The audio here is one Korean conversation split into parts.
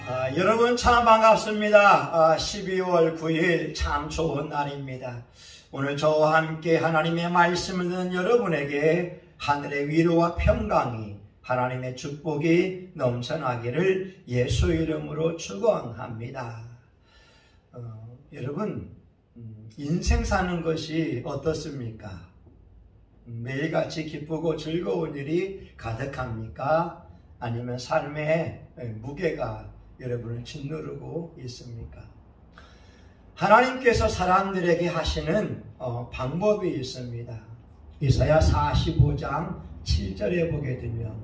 여러분 참 반갑습니다. 12월 9일 참 좋은 날입니다. 오늘 저와 함께 하나님의 말씀을 듣는 여러분에게 하늘의 위로와 평강이, 하나님의 축복이 넘쳐나기를 예수 이름으로 축원합니다. 여러분, 인생 사는 것이 어떻습니까? 매일같이 기쁘고 즐거운 일이 가득합니까? 아니면 삶의 무게가 여러분을 짓누르고 있습니까? 하나님께서 사람들에게 하시는 방법이 있습니다. 이사야 45장 7절에 보게 되면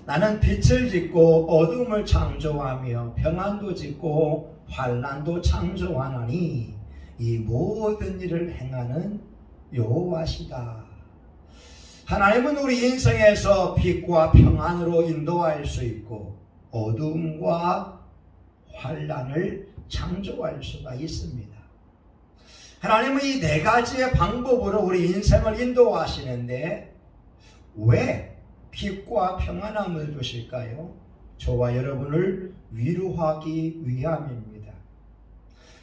나는 빛을 짓고 어둠을 창조하며 평안도 짓고 환난도 창조하나니 이 모든 일을 행하는 여호와시다. 하나님은 우리 인생에서 빛과 평안으로 인도할 수 있고 어둠과 환난을 창조할 수가 있습니다. 하나님은 이 네 가지의 방법으로 우리 인생을 인도하시는데 왜 빛과 평안함을 주실까요? 저와 여러분을 위로하기 위함입니다.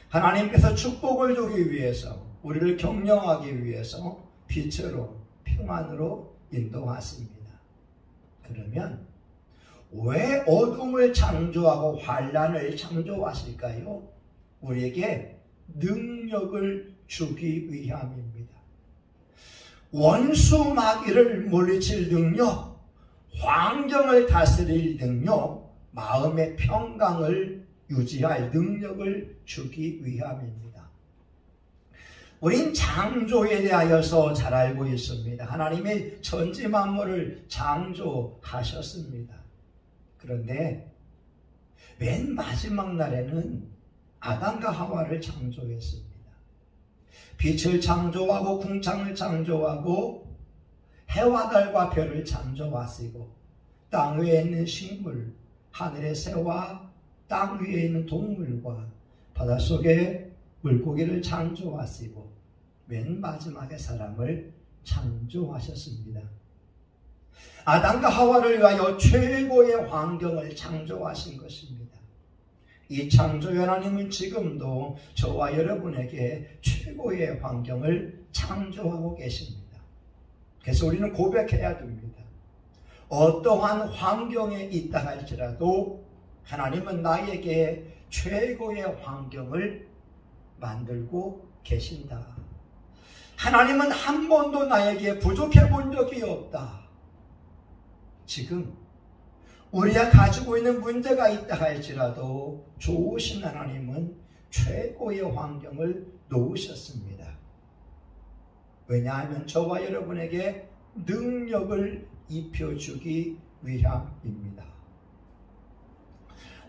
하나님께서 축복을 주기 위해서, 우리를 격려하기 위해서 빛으로, 평안으로 인도하십니다. 그러면 왜 어둠을 창조하고 환난을 창조하실까요? 우리에게 능력을 주기 위함입니다. 원수 마귀를 물리칠 능력, 환경을 다스릴 능력, 마음의 평강을 유지할 능력을 주기 위함입니다. 우린 창조에 대하여서 잘 알고 있습니다. 하나님이 천지 만물을 창조하셨습니다. 그런데 맨 마지막 날에는 아담과 하와를 창조했습니다. 빛을 창조하고 궁창을 창조하고 해와 달과 별을 창조하시고 땅 위에 있는 식물, 하늘의 새와 땅 위에 있는 동물과 바닷속에 물고기를 창조하시고 맨 마지막에 사람을 창조하셨습니다. 아담과 하와를 위하여 최고의 환경을 창조하신 것입니다. 이 창조의 하나님은 지금도 저와 여러분에게 최고의 환경을 창조하고 계십니다. 그래서 우리는 고백해야 됩니다. 어떠한 환경에 있다 할지라도 하나님은 나에게 최고의 환경을 만들고 계신다. 하나님은 한 번도 나에게 부족해 본 적이 없다. 지금 우리가 가지고 있는 문제가 있다 할지라도 좋으신 하나님은 최고의 환경을 놓으셨습니다. 왜냐하면 저와 여러분에게 능력을 입혀주기 위함입니다.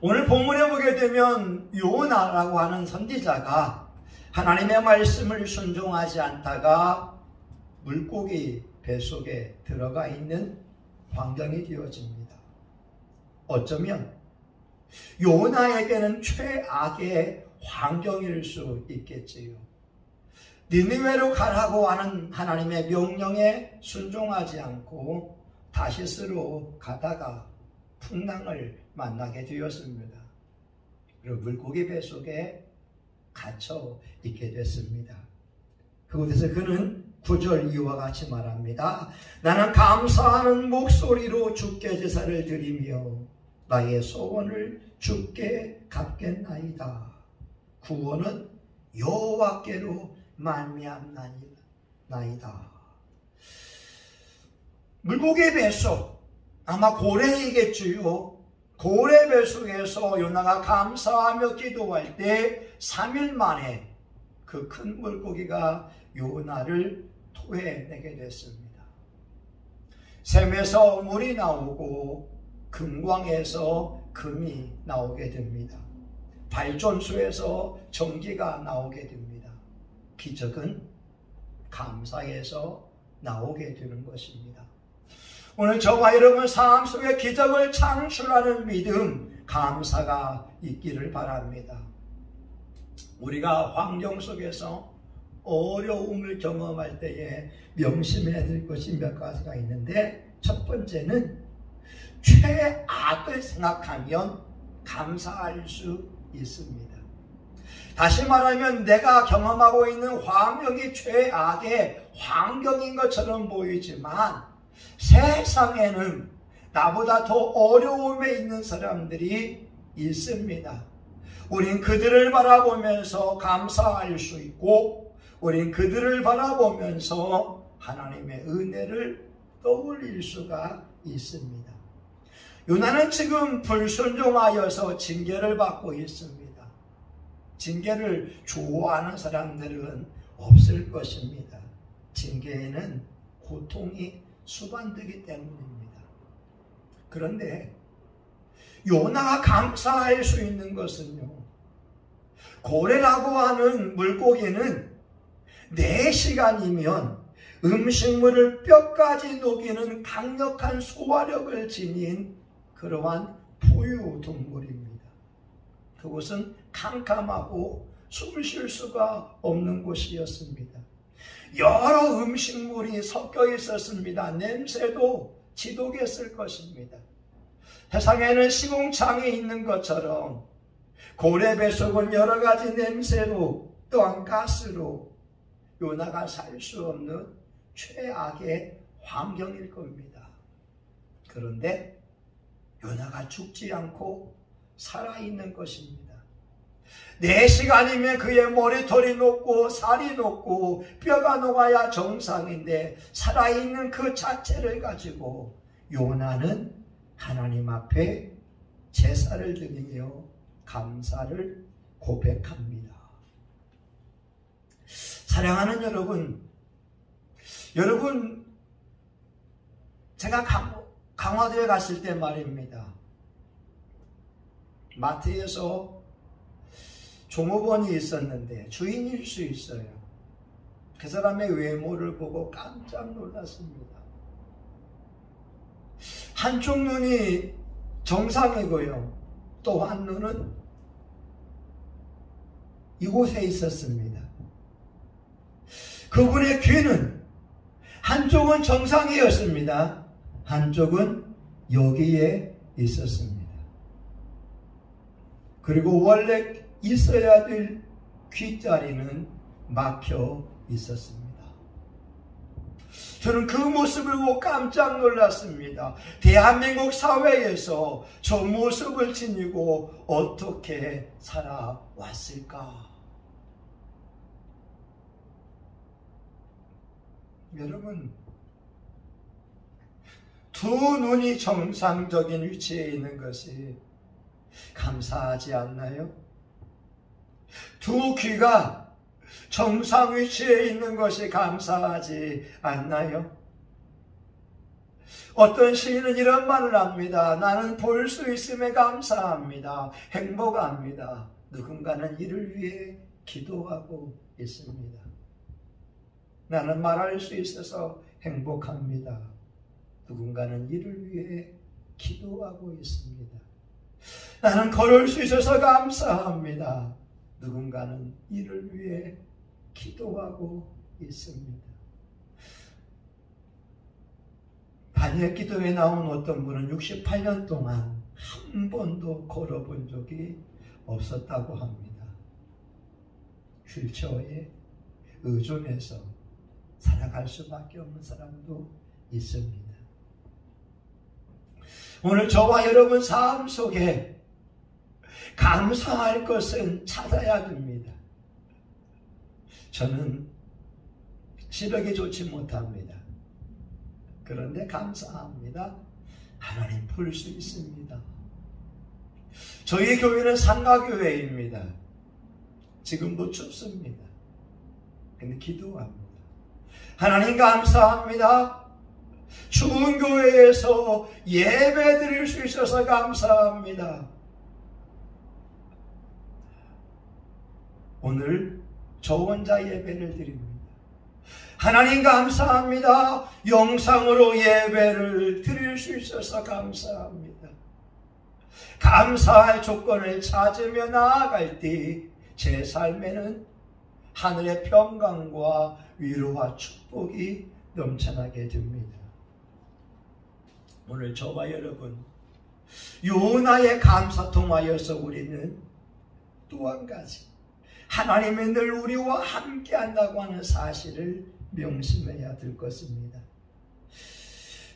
오늘 본문에 보게 되면 요나라고 하는 선지자가 하나님의 말씀을 순종하지 않다가 물고기 뱃속에 들어가 있는 환경이 되어집니다. 어쩌면 요나에게는 최악의 환경일 수 있겠지요. 니느웨로 가라고 하는 하나님의 명령에 순종하지 않고 다시스로 가다가 풍랑을 만나게 되었습니다. 그리고 물고기 뱃속에 갇혀 있게 됐습니다. 그곳에서 그는 9절 이와 같이 말합니다. 나는 감사하는 목소리로 주께 제사를 드리며 나의 소원을 주께 갚겠나이다. 구원은 여호와께로 말미암나이다. 물고기 뱃속, 아마 고래이겠지요. 고래 뱃속에서 요나가 감사하며 기도할 때 3일 만에 그 큰 물고기가 요나를 토해내게 됐습니다. 샘에서 물이 나오고 금광에서 금이 나오게 됩니다. 발전소에서 전기가 나오게 됩니다. 기적은 감사에서 나오게 되는 것입니다. 오늘 저와 여러분 삶 속에 기적을 창출하는 믿음, 감사가 있기를 바랍니다. 우리가 환경 속에서 어려움을 경험할 때에 명심해야 될 것이 몇 가지가 있는데, 첫 번째는 최악을 생각하면 감사할 수 있습니다. 다시 말하면 내가 경험하고 있는 환경이 최악의 환경인 것처럼 보이지만 세상에는 나보다 더 어려움에 있는 사람들이 있습니다. 우린 그들을 바라보면서 감사할 수 있고 우린 그들을 바라보면서 하나님의 은혜를 떠올릴 수가 있습니다. 요나는 지금 불순종하여서 징계를 받고 있습니다. 징계를 좋아하는 사람들은 없을 것입니다. 징계에는 고통이 수반되기 때문입니다. 그런데 요나가 감사할 수 있는 것은요, 고래라고 하는 물고기는 4시간이면 음식물을 뼈까지 녹이는 강력한 소화력을 지닌 그러한 포유동물입니다. 그곳은 캄캄하고 숨 쉴 수가 없는 곳이었습니다. 여러 음식물이 섞여 있었습니다. 냄새도 지독했을 것입니다. 세상에는 시궁창이 있는 것처럼 고래 뱃속은 여러 가지 냄새로 또한 가스로 요나가 살 수 없는 최악의 환경일 겁니다. 그런데 요나가 죽지 않고 살아있는 것입니다. 4시간이면 그의 머리털이 녹고 살이 녹고 뼈가 녹아야 정상인데 살아있는 그 자체를 가지고 요나는 하나님 앞에 제사를 드리며 감사를 고백합니다. 사랑하는 여러분 제가 강화도에 갔을 때 말입니다. 마트에서 종업원이 있었는데 주인일 수 있어요. 그 사람의 외모를 보고 깜짝 놀랐습니다. 한쪽 눈이 정상이고요. 또 한 눈은 이곳에 있었습니다. 그분의 귀는 한쪽은 정상이었습니다. 한쪽은 여기에 있었습니다. 그리고 원래 있어야 될 귀자리는 막혀 있었습니다. 저는 그 모습을 보고 깜짝 놀랐습니다. 대한민국 사회에서 저 모습을 지니고 어떻게 살아왔을까? 여러분, 두 눈이 정상적인 위치에 있는 것이 감사하지 않나요? 두 귀가 정상 위치에 있는 것이 감사하지 않나요? 어떤 시인은 이런 말을 합니다. 나는 볼 수 있음에 감사합니다. 행복합니다. 누군가는 이를 위해 기도하고 있습니다. 나는 말할 수 있어서 행복합니다. 누군가는 이를 위해 기도하고 있습니다. 나는 걸을 수 있어서 감사합니다. 누군가는 이를 위해 기도하고 있습니다. 반역 기도에 나온 어떤 분은 68년 동안 한 번도 걸어본 적이 없었다고 합니다. 휠체어에 의존해서 살아갈 수밖에 없는 사람도 있습니다. 오늘 저와 여러분 삶 속에 감사할 것은 찾아야 됩니다. 저는 시력이 좋지 못합니다. 그런데 감사합니다. 하나님 볼 수 있습니다. 저희 교회는 상가교회입니다. 지금도 춥습니다. 근데 기도합니다. 하나님 감사합니다. 추운 교회에서 예배 드릴 수 있어서 감사합니다. 오늘 저 혼자 예배를 드립니다. 하나님 감사합니다. 영상으로 예배를 드릴 수 있어서 감사합니다. 감사할 조건을 찾으며 나아갈 때 제 삶에는 하늘의 평강과 위로와 축복이 넘쳐나게 됩니다. 오늘 저와 여러분 요나의 감사 통하여서 우리는 또 한 가지 하나님이 늘 우리와 함께 한다고 하는 사실을 명심해야 될 것입니다.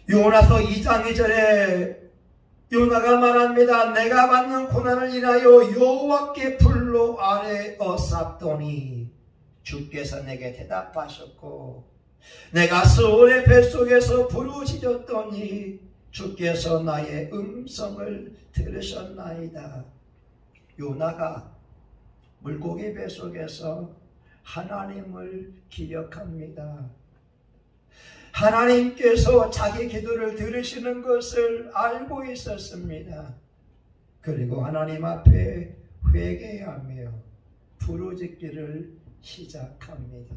요나서 2장 2절에 요나가 말합니다. 내가 받는 고난을 인하여 여호와께 불로 아뢰어 쌌더니 주께서 내게 대답하셨고 내가 스올의 뱃속에서 부르짖었더니 주께서 나의 음성을 들으셨나이다. 요나가 물고기 뱃속에서 하나님을 기억합니다. 하나님께서 자기 기도를 들으시는 것을 알고 있었습니다. 그리고 하나님 앞에 회개하며 부르짖기를 시작합니다.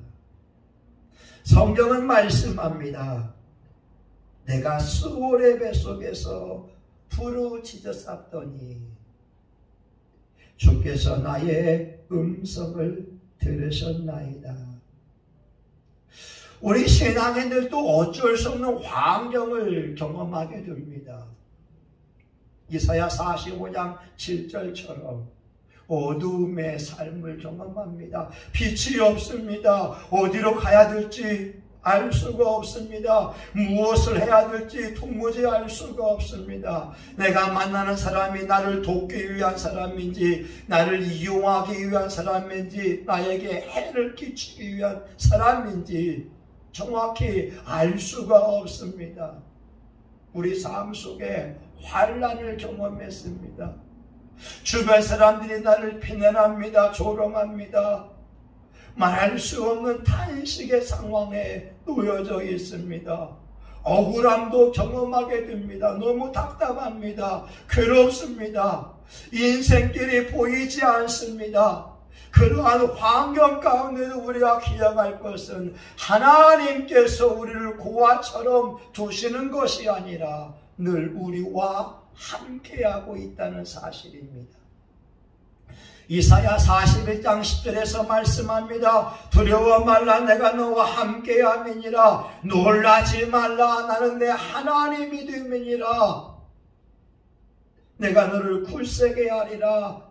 성경은 말씀합니다. 내가 스올의 뱃속에서 부르짖었더니 주께서 나의 음성을 들으셨나이다. 우리 신앙인들도 어쩔 수 없는 환경을 경험하게 됩니다. 이사야 45장 7절처럼 어두움의 삶을 경험합니다. 빛이 없습니다. 어디로 가야 될지 알 수가 없습니다. 무엇을 해야 될지 도무지 알 수가 없습니다. 내가 만나는 사람이 나를 돕기 위한 사람인지 나를 이용하기 위한 사람인지 나에게 해를 끼치기 위한 사람인지 정확히 알 수가 없습니다. 우리 삶 속에 환난을 경험했습니다. 주변 사람들이 나를 비난합니다. 조롱합니다. 말할 수 없는 탄식의 상황에 놓여져 있습니다. 억울함도 경험하게 됩니다. 너무 답답합니다. 괴롭습니다. 인생길이 보이지 않습니다. 그러한 환경 가운데도 우리가 기억할 것은 하나님께서 우리를 고아처럼 두시는 것이 아니라 늘 우리와 함께하고 있다는 사실입니다. 이사야 41장 10절에서 말씀합니다. 두려워 말라 내가 너와 함께함이니라. 놀라지 말라 나는 내 하나님이 됨이니라. 내가 너를 굳세게 하리라.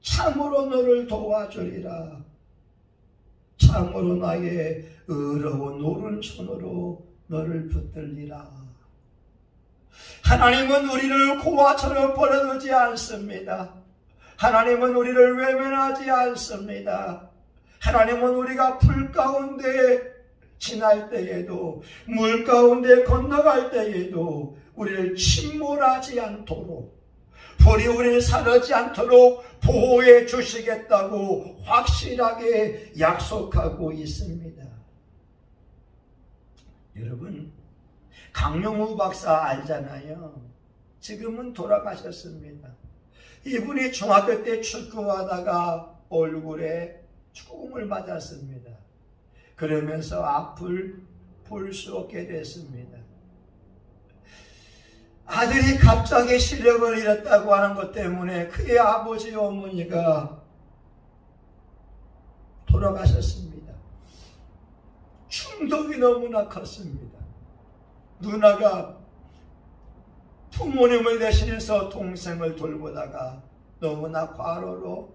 참으로 너를 도와주리라. 참으로 나의 의로운 오른손으로 너를 붙들리라. 하나님은 우리를 고아처럼 버려두지 않습니다. 하나님은 우리를 외면하지 않습니다. 하나님은 우리가 불 가운데 지날 때에도 물 가운데 건너갈 때에도 우리를 침몰하지 않도록 불이 우리를 사르지 않도록 보호해 주시겠다고 확실하게 약속하고 있습니다. 여러분 강용우 박사 알잖아요. 지금은 돌아가셨습니다. 이분이 중학교 때 축구하다가 얼굴에 총을 맞았습니다. 그러면서 앞을 볼 수 없게 됐습니다. 아들이 갑자기 시력을 잃었다고 하는 것 때문에 그의 아버지 어머니가 돌아가셨습니다. 충격이 너무나 컸습니다. 누나가 부모님을 대신해서 동생을 돌보다가 너무나 과로로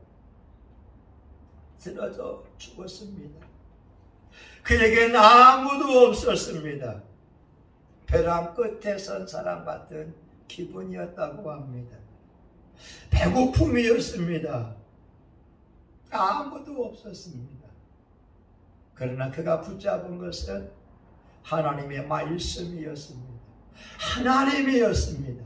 쓰러져 죽었습니다. 그에겐 아무도 없었습니다. 벼랑 끝에 선 사람 같은 기분이었다고 합니다. 배고픔이었습니다. 아무도 없었습니다. 그러나 그가 붙잡은 것은 하나님의 말씀이었습니다. 하나님이었습니다.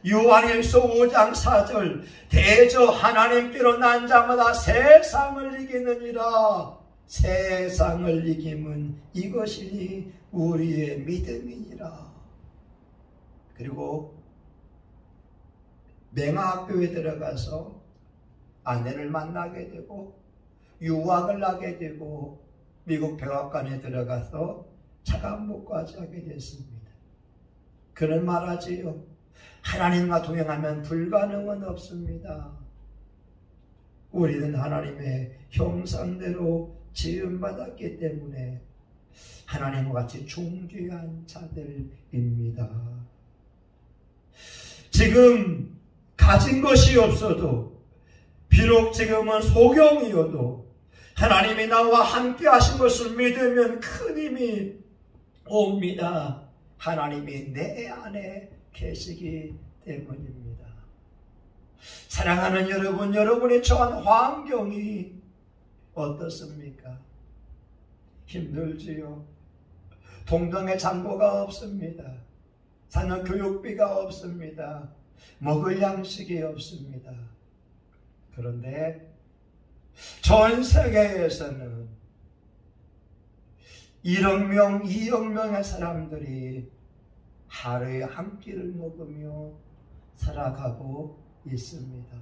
요한일서 5장 4절 대저 하나님께로 난 자마다 세상을 이기느니라. 세상을 이김은 이것이니 우리의 믿음이니라. 그리고 맹아학교에 들어가서 아내를 만나게 되고 유학을 하게 되고 미국 백악관에 들어가서 차관목까지 하게 됐습니다. 그는 말하지요. 하나님과 동행하면 불가능은 없습니다. 우리는 하나님의 형상대로 지음받았기 때문에 하나님과 같이 존귀한 자들입니다. 지금 가진 것이 없어도, 비록 지금은 소경이어도 하나님이 나와 함께 하신 것을 믿으면 큰 힘이 옵니다. 하나님이 내 안에 계시기 때문입니다. 사랑하는 여러분, 여러분이 처한 환경이 어떻습니까? 힘들지요. 동정의 잔고가 없습니다. 자녀 교육비가 없습니다. 먹을 양식이 없습니다. 그런데 전 세계에서는 1억 명, 2억 명의 사람들이 하루에 한 끼를 먹으며 살아가고 있습니다.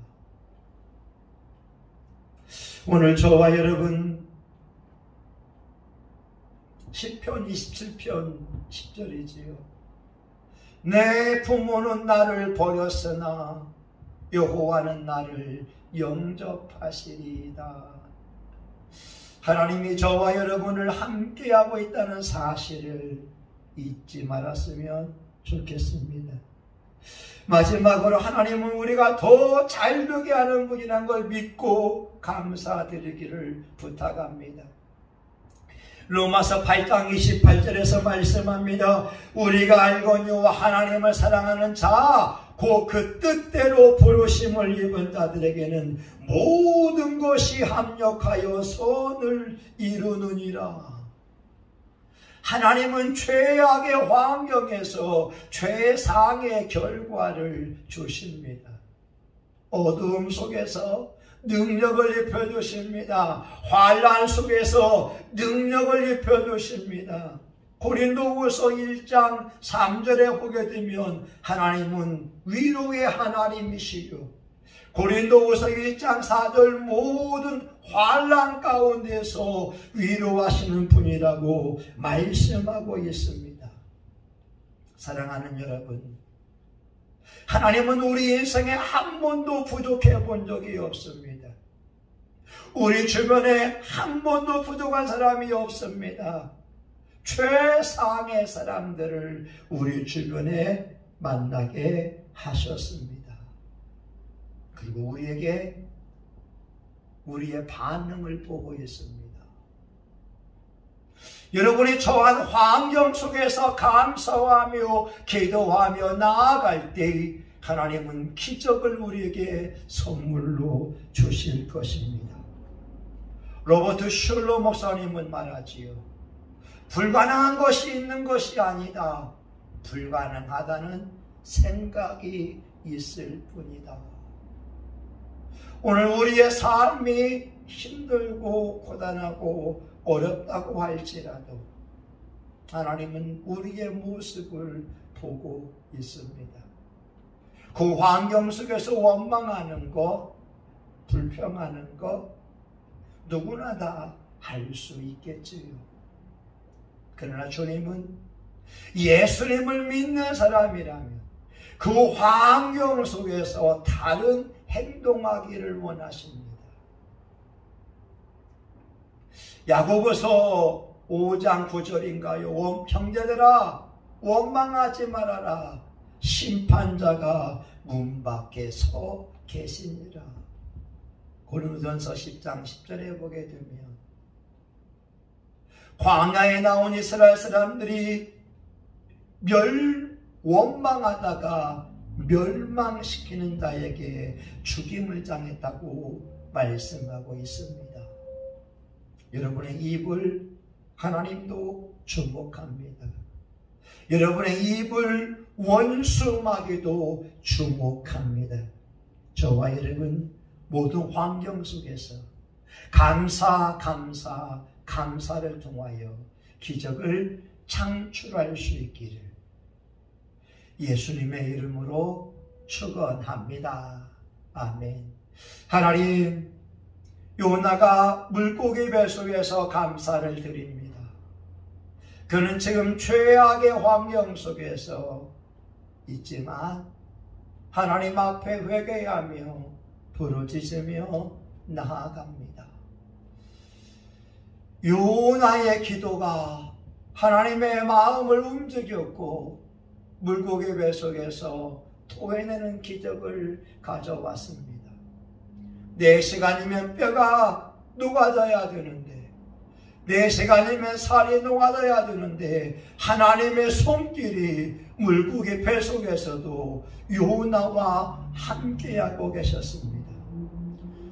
오늘 저와 여러분 시편 27편 10절이지요. 내 부모는 나를 버렸으나 여호와는 나를 영접하시리이다. 하나님이 저와 여러분을 함께하고 있다는 사실을 잊지 말았으면 좋겠습니다. 마지막으로 하나님은 우리가 더 잘 되게 하는 분이란 걸 믿고 감사드리기를 부탁합니다. 로마서 8장 28절에서 말씀합니다. 우리가 알거니와 하나님을 사랑하는 자 곧 그 뜻대로 부르심을 입은 자들에게는 모든 것이 합력하여 선을 이루느니라. 하나님은 최악의 환경에서 최상의 결과를 주십니다. 어두움 속에서 능력을 입혀주십니다. 환난 속에서 능력을 입혀주십니다. 고린도후서 1장 3절에 보게 되면 하나님은 위로의 하나님이시요. 고린도후서 1장 4절 모든 환난 가운데서 위로하시는 분이라고 말씀하고 있습니다. 사랑하는 여러분, 하나님은 우리 인생에 한 번도 부족해 본 적이 없습니다. 우리 주변에 한 번도 부족한 사람이 없습니다. 최상의 사람들을 우리 주변에 만나게 하셨습니다. 그리고 우리에게 우리의 반응을 보고 있습니다. 여러분이 처한 환경 속에서 감사하며 기도하며 나아갈 때 하나님은 기적을 우리에게 선물로 주실 것입니다. 로버트 슐러 목사님은 말하지요. 불가능한 것이 있는 것이 아니다. 불가능하다는 생각이 있을 뿐이다. 오늘 우리의 삶이 힘들고 고단하고 어렵다고 할지라도 하나님은 우리의 모습을 보고 있습니다. 그 환경 속에서 원망하는 것, 불평하는 것 누구나 다 할 수 있겠지요. 그러나 주님은 예수님을 믿는 사람이라면 그 환경 속에서 다른 행동하기를 원하십니다. 야고보서 5장 9절인가요? 형제들아 원망하지 말아라. 심판자가 문 밖에 서 계시니라. 고린도전서 10장 10절에 보게 되면 광야에 나온 이스라엘 사람들이 원망하다가 멸망시키는 자에게 죽임을 당했다고 말씀하고 있습니다. 여러분의 입을 하나님도 주목합니다. 여러분의 입을 원수마귀도 주목합니다. 저와 여러분 모든 환경 속에서 감사를 통하여 기적을 창출할 수 있기를 예수님의 이름으로 축원합니다. 아멘. 하나님, 요나가 물고기 뱃속에서 감사를 드립니다. 그는 지금 최악의 환경 속에서 있지만 하나님 앞에 회개하며 부르짖으며 나아갑니다. 요나의 기도가 하나님의 마음을 움직였고 물고기 뱃속에서 토해내는 기적을 가져왔습니다. 4시간이면 뼈가 녹아져야 되는데, 4시간이면 살이 녹아져야 되는데, 하나님의 손길이 물고기 뱃속에서도 요나와 함께하고 계셨습니다.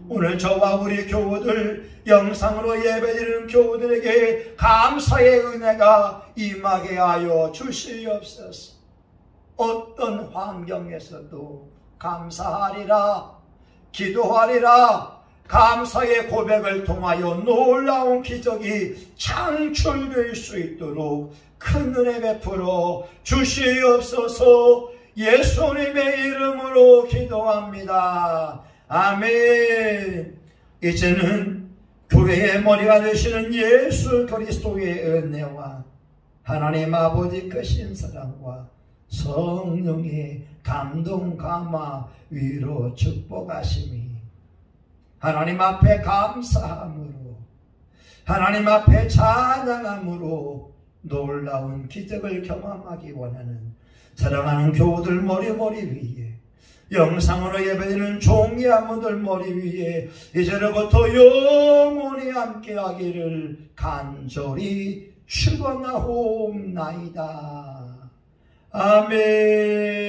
오늘 저와 우리 교우들, 영상으로 예배드리는 교우들에게 감사의 은혜가 임하게 하여 주시옵소서. 어떤 환경에서도 감사하리라, 기도하리라, 감사의 고백을 통하여 놀라운 기적이 창출될 수 있도록 큰 은혜 베풀어 주시옵소서. 예수님의 이름으로 기도합니다. 아멘. 이제는 교회의 머리가 되시는 예수 그리스도의 은혜와 하나님 아버지 크신 사랑과 성령의 감동 감화 위로 축복하심이 하나님 앞에 감사함으로, 하나님 앞에 찬양함으로 놀라운 기적을 경험하기 원하는 사랑하는 교우들 머리 위에, 영상으로 예배드리는 종이 아무들 머리 위에 이제로부터 영원히 함께하기를 간절히 축원하옵나이다. 아멘.